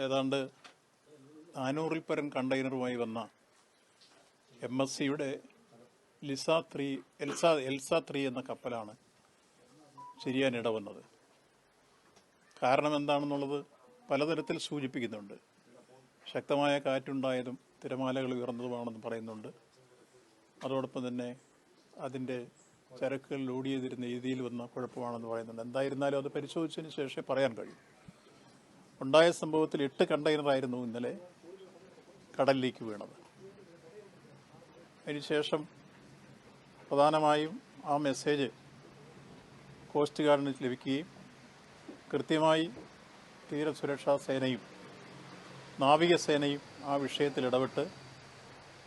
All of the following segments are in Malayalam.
ഏതാണ്ട് 400-ൽ പരം കണ്ടെയ്നറുമായി വന്ന MSCയുടെ എൽസ 3 എന്ന കപ്പലാണ് ചെരിയാനിട വന്നത്. കാരണം എന്താണെന്നുള്ളത് പലതരത്തിൽ സൂചിപ്പിക്കുന്നുണ്ട്. ശക്തമായ കാറ്റുണ്ടായതും തിരമാലകൾ ഉയർന്നതുമാണെന്ന് പറയുന്നുണ്ട്. അതോടൊപ്പം തന്നെ അതിൻ്റെ ചരക്കുകൾ ലോഡ് ചെയ്തിരുന്ന രീതിയിൽ വന്ന കുഴപ്പമാണെന്ന് പറയുന്നുണ്ട്. എന്തായിരുന്നാലും അത് പരിശോധിച്ചതിന് ശേഷമേ പറയാൻ കഴിയും. ഉണ്ടായ സംഭവത്തിൽ 8 കണ്ടെയ്നറായിരുന്നു ഇന്നലെ കടലിലേക്ക് വീണത്. അതിനുശേഷം പ്രധാനമായും ആ മെസ്സേജ് കോസ്റ്റ് ഗാർഡിന് ലഭിക്കുകയും കൃത്യമായി തീരസുരക്ഷാ സേനയും നാവികസേനയും ആ വിഷയത്തിൽ ഇടപെട്ട്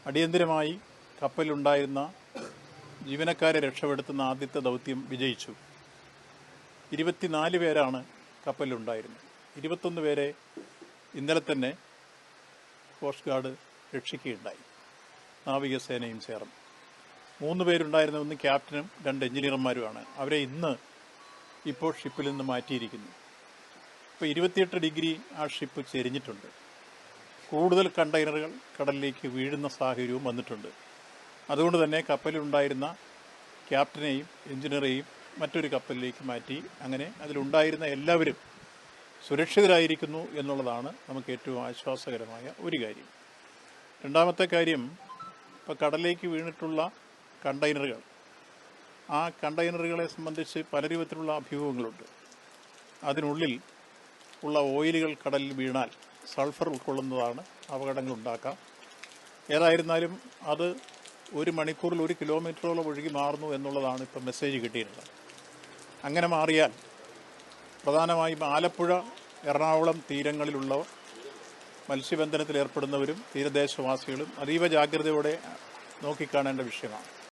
അടിയന്തിരമായി കപ്പലിലുണ്ടായിരുന്ന ജീവനക്കാരെ രക്ഷപ്പെടുത്തുന്ന ആദ്യത്തെ ദൗത്യം വിജയിച്ചു. 24 പേരാണ് കപ്പലിലുണ്ടായിരുന്നത്. 21 പേരെ ഇന്നലെ തന്നെ കോസ്റ്റ് ഗാർഡ് രക്ഷിക്കുകയുണ്ടായി, നാവികസേനയും ചേർന്ന്. 3 പേരുണ്ടായിരുന്ന ഒന്ന് ക്യാപ്റ്റനും 2 എഞ്ചിനീയർമാരുമാണ്. അവരെ ഇപ്പോൾ ഷിപ്പിൽ നിന്ന് മാറ്റിയിരിക്കുന്നു. ഇപ്പോൾ 28 ഡിഗ്രി ആ ഷിപ്പ് ചെരിഞ്ഞിട്ടുണ്ട്. കൂടുതൽ കണ്ടെയ്നറുകൾ കടലിലേക്ക് വീഴുന്ന സാഹചര്യവും വന്നിട്ടുണ്ട്. അതുകൊണ്ട് തന്നെ കപ്പലിലുണ്ടായിരുന്ന ക്യാപ്റ്റനെയും എഞ്ചിനീയറെയും മറ്റൊരു കപ്പലിലേക്ക് മാറ്റി. അങ്ങനെ അതിലുണ്ടായിരുന്ന എല്ലാവരും സുരക്ഷിതരായിരിക്കുന്നു എന്നുള്ളതാണ് നമുക്ക് ഏറ്റവും ആശ്വാസകരമായ ഒരു കാര്യം. രണ്ടാമത്തെ കാര്യം, ഇപ്പോൾ കടലിലേക്ക് വീണിട്ടുള്ള കണ്ടെയ്നറുകൾ, ആ കണ്ടെയ്നറുകളെ സംബന്ധിച്ച് പല രൂപത്തിലുള്ള അഭ്യൂഹങ്ങളുണ്ട്. അതിനുള്ളിൽ ഉള്ള ഓയിലുകൾ കടലിൽ വീണാൽ സൾഫർ ഉൾക്കൊള്ളുന്നതാണ്, അപകടങ്ങളുണ്ടാക്കാം. ഏതായിരുന്നാലും അത് 1 മണിക്കൂറിൽ 1 കിലോമീറ്ററോളം ഒഴുകി മാറുന്നു എന്നുള്ളതാണ് ഇപ്പോൾ മെസ്സേജ് കിട്ടിയിട്ടുള്ളത്. അങ്ങനെ മാറിയാൽ പ്രധാനമായും ആലപ്പുഴ, എറണാകുളം തീരങ്ങളിലുള്ള മത്സ്യബന്ധനത്തിൽ ഏർപ്പെടുന്നവരും തീരദേശവാസികളും അതീവ ജാഗ്രതയോടെ നോക്കിക്കാണേണ്ട വിഷയമാണ്.